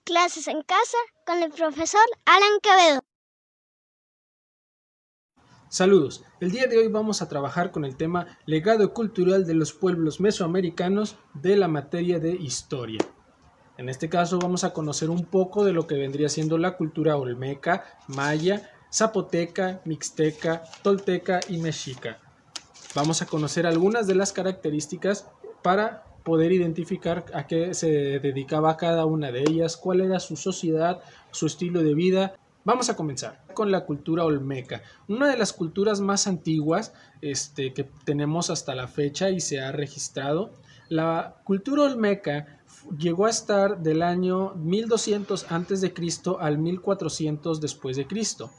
Clases en casa con el profesor Alan Quevedo. Saludos, el día de hoy vamos a trabajar con el tema legado cultural de los pueblos mesoamericanos de la materia de historia. En este caso vamos a conocer un poco de lo que vendría siendo la cultura olmeca, maya, zapoteca, mixteca, tolteca y mexica. Vamos a conocer algunas de las características para poder identificar a qué se dedicaba cada una de ellas, cuál era su sociedad, su estilo de vida. Vamos a comenzar con la cultura olmeca, una de las culturas más antiguas que tenemos hasta la fecha y se ha registrado. La cultura olmeca llegó a estar del año 1200 a.C. al 1400 después de Cristo.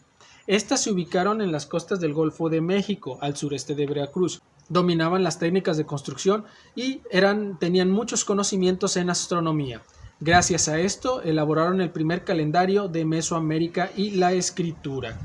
Estas se ubicaron en las costas del Golfo de México, al sureste de Veracruz. Dominaban las técnicas de construcción y tenían muchos conocimientos en astronomía. Gracias a esto, elaboraron el primer calendario de Mesoamérica y la escritura.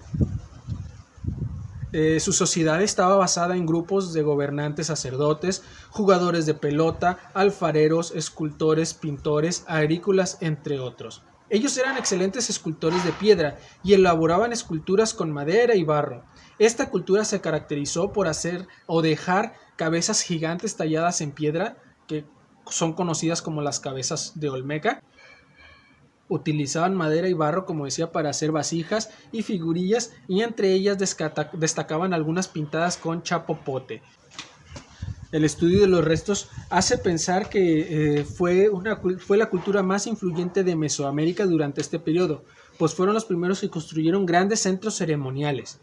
Su sociedad estaba basada en grupos de gobernantes sacerdotes, jugadores de pelota, alfareros, escultores, pintores, agrícolas, entre otros. Ellos eran excelentes escultores de piedra y elaboraban esculturas con madera y barro. Esta cultura se caracterizó por hacer o dejar cabezas gigantes talladas en piedra, que son conocidas como las cabezas de Olmeca. Utilizaban madera y barro, como decía, para hacer vasijas y figurillas, y entre ellas destacaban algunas pintadas con chapopote. El estudio de los restos hace pensar que fue la cultura más influyente de Mesoamérica durante este periodo, pues fueron los primeros que construyeron grandes centros ceremoniales.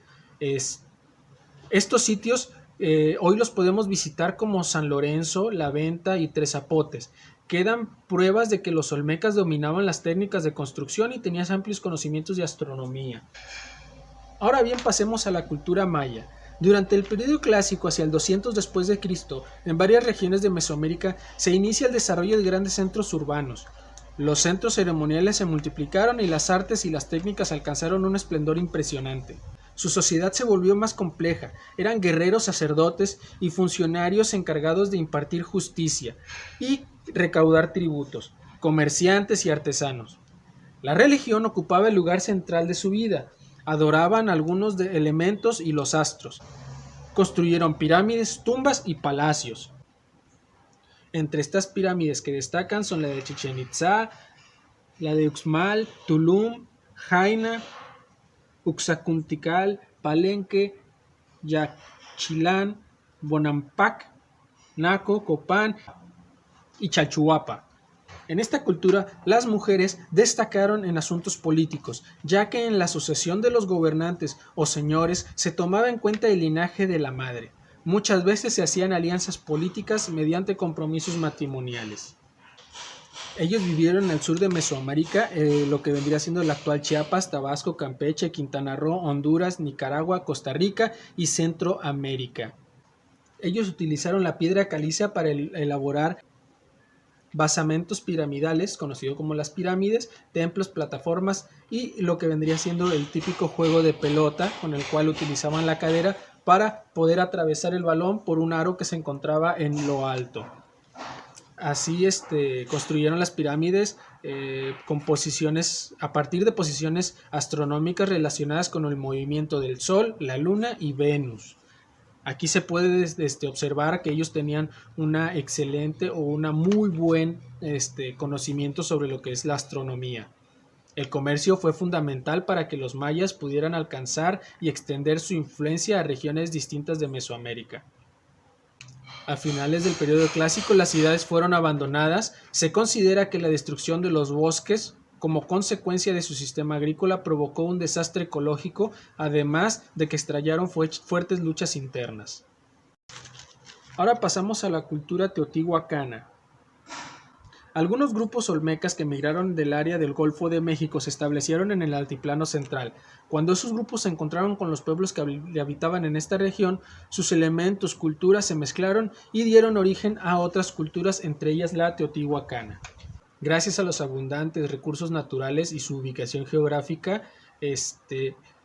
Estos sitios hoy los podemos visitar como San Lorenzo, La Venta y Tres Zapotes. Quedan pruebas de que los olmecas dominaban las técnicas de construcción y tenían amplios conocimientos de astronomía. Ahora bien, pasemos a la cultura maya. Durante el periodo clásico, hacia el 200 después de Cristo, en varias regiones de Mesoamérica se inicia el desarrollo de grandes centros urbanos. Los centros ceremoniales se multiplicaron y las artes y las técnicas alcanzaron un esplendor impresionante. Su sociedad se volvió más compleja, eran guerreros, sacerdotes y funcionarios encargados de impartir justicia y recaudar tributos, comerciantes y artesanos. La religión ocupaba el lugar central de su vida. Adoraban algunos elementos y los astros. Construyeron pirámides, tumbas y palacios. Entre estas pirámides que destacan son la de Chichén Itzá, la de Uxmal, Tulum, Jaina, Uxacuntical, Palenque, Yaxchilán, Bonampak, Naco, Copán y Chalchuapa. En esta cultura, las mujeres destacaron en asuntos políticos, ya que en la asociación de los gobernantes o señores se tomaba en cuenta el linaje de la madre. Muchas veces se hacían alianzas políticas mediante compromisos matrimoniales. Ellos vivieron en el sur de Mesoamérica, lo que vendría siendo el actual Chiapas, Tabasco, Campeche, Quintana Roo, Honduras, Nicaragua, Costa Rica y Centroamérica. Ellos utilizaron la piedra caliza para elaborar basamentos piramidales, conocido como las pirámides, templos, plataformas y lo que vendría siendo el típico juego de pelota con el cual utilizaban la cadera para poder atravesar el balón por un aro que se encontraba en lo alto. Así construyeron las pirámides a partir de posiciones astronómicas relacionadas con el movimiento del Sol, la Luna y Venus. Aquí se puede observar que ellos tenían una excelente o una muy buen conocimiento sobre lo que es la astronomía. El comercio fue fundamental para que los mayas pudieran alcanzar y extender su influencia a regiones distintas de Mesoamérica. A finales del periodo clásico, las ciudades fueron abandonadas. Se considera que la destrucción de los bosques como consecuencia de su sistema agrícola provocó un desastre ecológico, además de que estallaron fuertes luchas internas. Ahora pasamos a la cultura teotihuacana. Algunos grupos olmecas que emigraron del área del Golfo de México se establecieron en el altiplano central. Cuando esos grupos se encontraron con los pueblos que habitaban en esta región, sus elementos, culturas se mezclaron y dieron origen a otras culturas, entre ellas la teotihuacana. Gracias a los abundantes recursos naturales y su ubicación geográfica,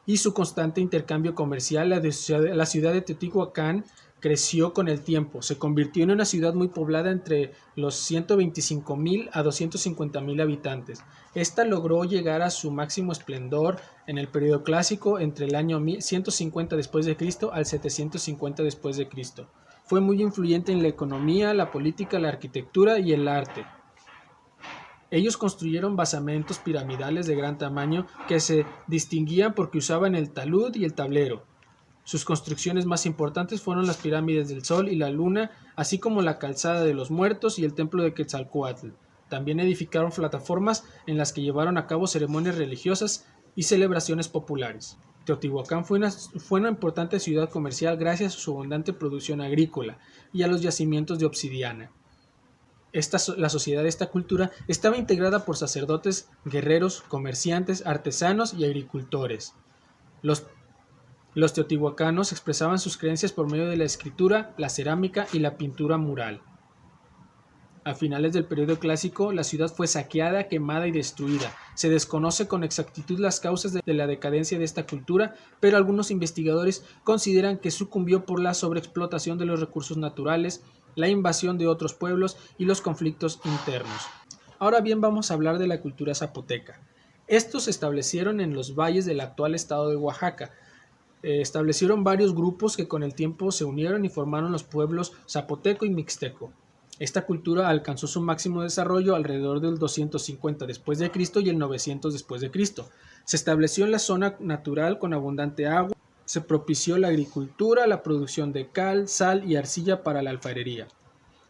y su constante intercambio comercial, la ciudad de Teotihuacán creció con el tiempo, se convirtió en una ciudad muy poblada entre los 125,000 a 250,000 habitantes. Esta logró llegar a su máximo esplendor en el periodo clásico entre el año 150 después de Cristo al 750 después de Cristo. Fue muy influyente en la economía, la política, la arquitectura y el arte. Ellos construyeron basamentos piramidales de gran tamaño que se distinguían porque usaban el talud y el tablero. Sus construcciones más importantes fueron las pirámides del Sol y la Luna, así como la calzada de los muertos y el templo de Quetzalcóatl. También edificaron plataformas en las que llevaron a cabo ceremonias religiosas y celebraciones populares. Teotihuacán fue una importante ciudad comercial gracias a su abundante producción agrícola y a los yacimientos de obsidiana. La sociedad de esta cultura estaba integrada por sacerdotes, guerreros, comerciantes, artesanos y agricultores. Los teotihuacanos expresaban sus creencias por medio de la escritura, la cerámica y la pintura mural. A finales del periodo clásico, la ciudad fue saqueada, quemada y destruida. Se desconoce con exactitud las causas de la decadencia de esta cultura, pero algunos investigadores consideran que sucumbió por la sobreexplotación de los recursos naturales, la invasión de otros pueblos y los conflictos internos. Ahora bien, vamos a hablar de la cultura zapoteca. Estos se establecieron en los valles del actual estado de Oaxaca. Establecieron varios grupos que con el tiempo se unieron y formaron los pueblos zapoteco y mixteco. Esta cultura alcanzó su máximo desarrollo alrededor del 250 después de Cristo y el 900 después de Cristo. Se estableció en la zona natural con abundante agua, se propició la agricultura, la producción de cal, sal y arcilla para la alfarería.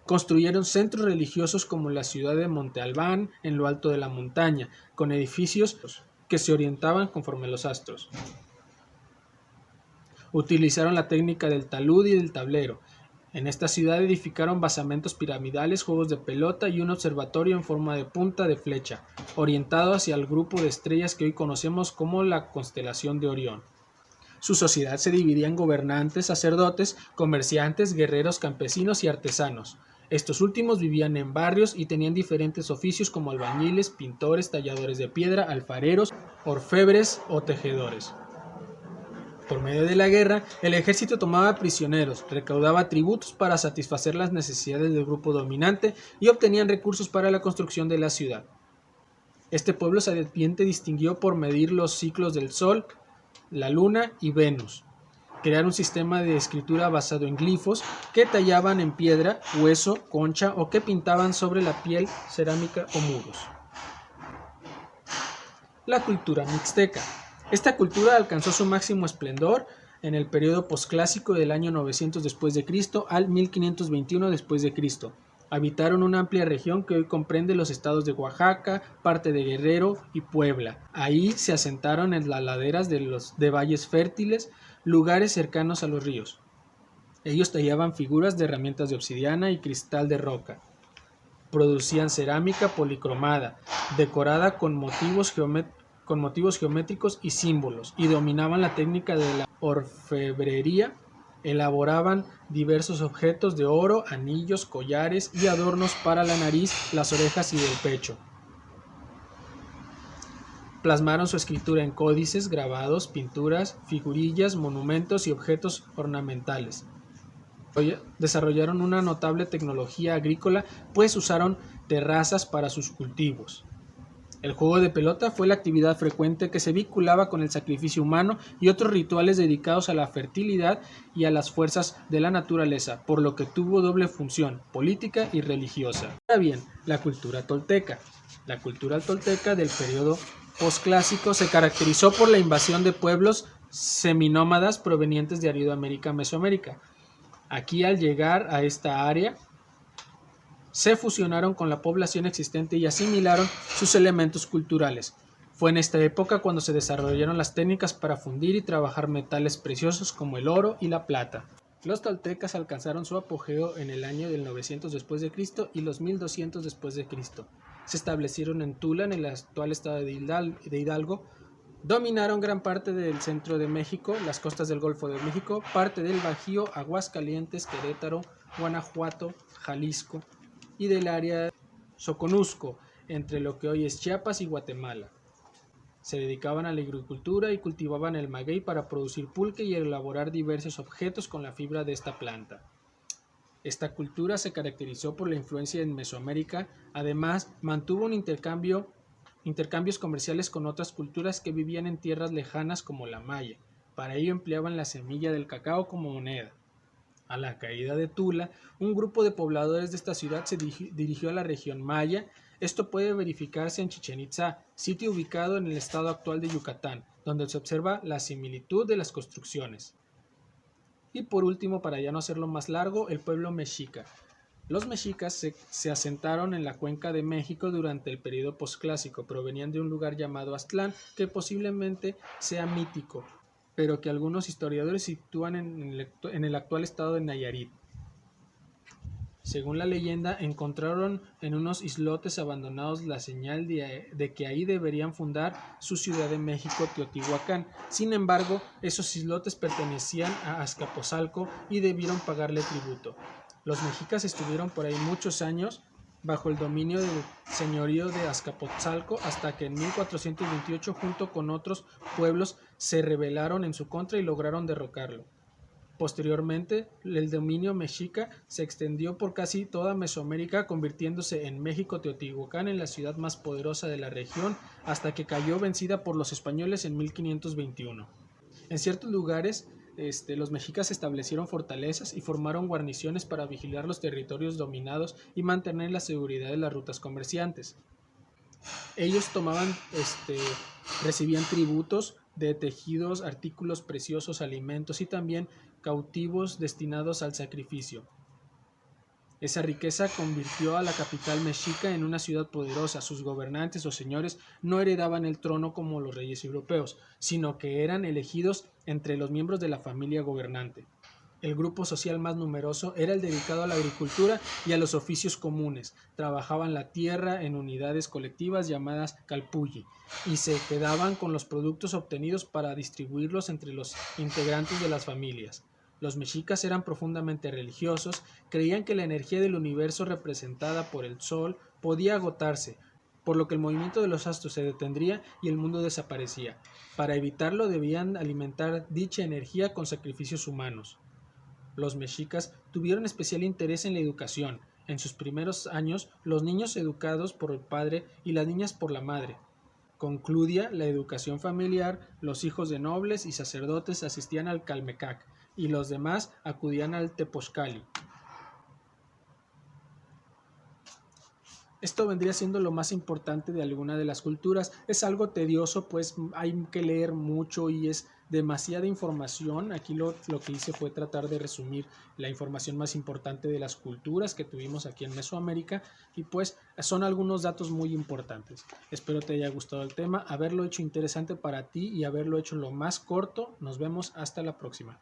Construyeron centros religiosos como la ciudad de Monte Albán, en lo alto de la montaña, con edificios que se orientaban conforme los astros. Utilizaron la técnica del talud y del tablero. En esta ciudad edificaron basamentos piramidales, juegos de pelota y un observatorio en forma de punta de flecha, orientado hacia el grupo de estrellas que hoy conocemos como la constelación de Orión. Su sociedad se dividía en gobernantes, sacerdotes, comerciantes, guerreros, campesinos y artesanos. Estos últimos vivían en barrios y tenían diferentes oficios como albañiles, pintores, talladores de piedra, alfareros, orfebres o tejedores. Por medio de la guerra, el ejército tomaba prisioneros, recaudaba tributos para satisfacer las necesidades del grupo dominante y obtenían recursos para la construcción de la ciudad. Este pueblo sapiente distinguió por medir los ciclos del Sol, la Luna y Venus. Crear un sistema de escritura basado en glifos que tallaban en piedra, hueso, concha o que pintaban sobre la piel, cerámica o muros. La cultura mixteca. Esta cultura alcanzó su máximo esplendor en el periodo posclásico del año 900 después de Cristo al 1521 después de Cristo. Habitaron una amplia región que hoy comprende los estados de Oaxaca, parte de Guerrero y Puebla. Ahí se asentaron en las laderas de valles fértiles, lugares cercanos a los ríos. Ellos tallaban figuras de herramientas de obsidiana y cristal de roca. Producían cerámica policromada, decorada con motivos geométricos y símbolos, y dominaban la técnica de la orfebrería. Elaboraban diversos objetos de oro, anillos, collares y adornos para la nariz, las orejas y el pecho. Plasmaron su escritura en códices, grabados, pinturas, figurillas, monumentos y objetos ornamentales. Desarrollaron una notable tecnología agrícola, pues usaron terrazas para sus cultivos. El juego de pelota fue la actividad frecuente que se vinculaba con el sacrificio humano y otros rituales dedicados a la fertilidad y a las fuerzas de la naturaleza, por lo que tuvo doble función, política y religiosa. Ahora bien, la cultura tolteca. La cultura tolteca del periodo posclásico se caracterizó por la invasión de pueblos seminómadas provenientes de Aridoamérica, Mesoamérica. Aquí, al llegar a esta área, se fusionaron con la población existente y asimilaron sus elementos culturales. Fue en esta época cuando se desarrollaron las técnicas para fundir y trabajar metales preciosos como el oro y la plata. Los toltecas alcanzaron su apogeo en el año del 900 después de Cristo y los 1200 después de Cristo. Se establecieron en Tula, en el actual estado de Hidalgo. Dominaron gran parte del centro de México, las costas del Golfo de México, parte del Bajío, Aguascalientes, Querétaro, Guanajuato, Jalisco y del área Soconusco, entre lo que hoy es Chiapas y Guatemala. Se dedicaban a la agricultura y cultivaban el maguey para producir pulque y elaborar diversos objetos con la fibra de esta planta. Esta cultura se caracterizó por la influencia en Mesoamérica, además mantuvo un intercambios comerciales con otras culturas que vivían en tierras lejanas como la maya. Para ello empleaban la semilla del cacao como moneda. A la caída de Tula, un grupo de pobladores de esta ciudad se dirigió a la región maya. Esto puede verificarse en Chichén Itzá, sitio ubicado en el estado actual de Yucatán, donde se observa la similitud de las construcciones. Y por último, para ya no hacerlo más largo, el pueblo mexica. Los mexicas se asentaron en la cuenca de México durante el periodo posclásico. Provenían de un lugar llamado Aztlán, que posiblemente sea mítico, pero que algunos historiadores sitúan en el actual estado de Nayarit. Según la leyenda, encontraron en unos islotes abandonados la señal de que ahí deberían fundar su ciudad de México, Teotihuacán. Sin embargo, esos islotes pertenecían a Azcapotzalco y debieron pagarle tributo. Los mexicas estuvieron por ahí muchos años bajo el dominio del señorío de Azcapotzalco hasta que en 1428, junto con otros pueblos, se rebelaron en su contra y lograron derrocarlo. Posteriormente, el dominio mexica se extendió por casi toda Mesoamérica, convirtiéndose en México Teotihuacán en la ciudad más poderosa de la región, hasta que cayó vencida por los españoles en 1521. En ciertos lugares, los mexicas establecieron fortalezas y formaron guarniciones para vigilar los territorios dominados y mantener la seguridad de las rutas comerciantes. Ellos recibían tributos de tejidos, artículos preciosos, alimentos y también cautivos destinados al sacrificio. Esa riqueza convirtió a la capital mexica en una ciudad poderosa. Sus gobernantes o señores no heredaban el trono como los reyes europeos, sino que eran elegidos entre los miembros de la familia gobernante. El grupo social más numeroso era el dedicado a la agricultura y a los oficios comunes. Trabajaban la tierra en unidades colectivas llamadas calpulli y se quedaban con los productos obtenidos para distribuirlos entre los integrantes de las familias. Los mexicas eran profundamente religiosos, creían que la energía del universo representada por el sol podía agotarse, por lo que el movimiento de los astros se detendría y el mundo desaparecía. Para evitarlo debían alimentar dicha energía con sacrificios humanos. Los mexicas tuvieron especial interés en la educación. En sus primeros años, los niños educados por el padre y las niñas por la madre. Concluía la educación familiar, los hijos de nobles y sacerdotes asistían al Calmecac y los demás acudían al Tepozcali. Esto vendría siendo lo más importante de alguna de las culturas. Es algo tedioso, pues hay que leer mucho y es demasiada información. Aquí lo que hice fue tratar de resumir la información más importante de las culturas que tuvimos aquí en Mesoamérica y pues son algunos datos muy importantes. Espero te haya gustado el tema, haberlo hecho interesante para ti y haberlo hecho lo más corto. Nos vemos hasta la próxima.